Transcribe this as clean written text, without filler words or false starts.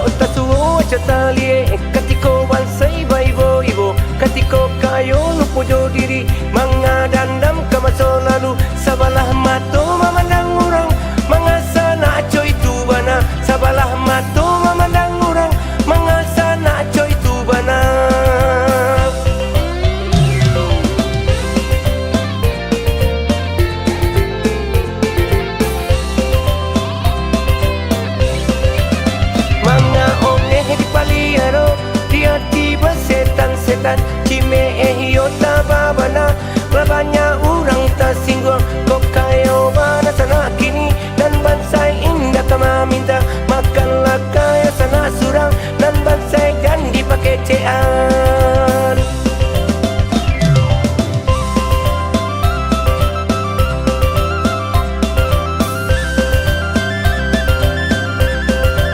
utasuo catalie katiko bansai baibo ibo katiko kayo lupujo diri mangadandam ke masa lalu sabalah mato memandang orang mangasa nak coy tu bana sabalah mato memandang orang mangasa nak coy tu bana. Tiba setan-setan cime hiota babana banyak orang tersinggung kok kayo mana sana kini dan bansai indah kama minta makanlah kaya sana surang